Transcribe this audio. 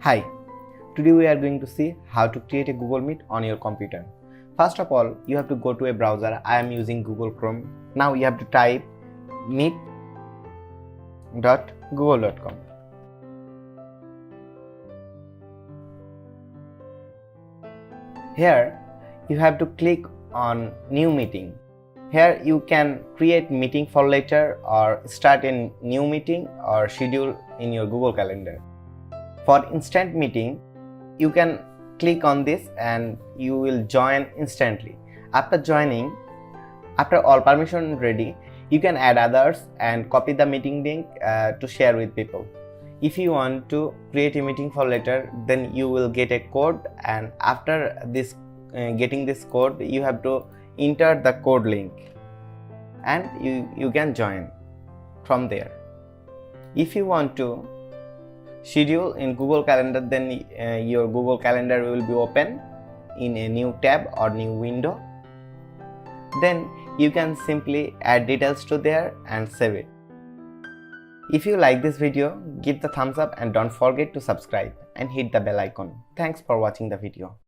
Hi, today we are going to see how to create a Google Meet on your computer. First of all, you have to go to a browser. I am using Google Chrome. Now you have to type meet.google.com. Here you have to click on new meeting. Here you can create meeting for later or start a new meeting or schedule in your Google Calendar. For instant meeting, you can click on this and you will join instantly. After joining, after all permission ready, you can add others and copy the meeting link to share with people. If you want to create a meeting for later, then you will get a code, and after this getting this code, you have to enter the code link and you can join from there. If you want to schedule in Google Calendar, then your Google Calendar will be open in a new tab or new window. Then you can simply add details to there and save it. If you like this video, give the thumbs up and don't forget to subscribe and hit the bell icon. Thanks for watching the video.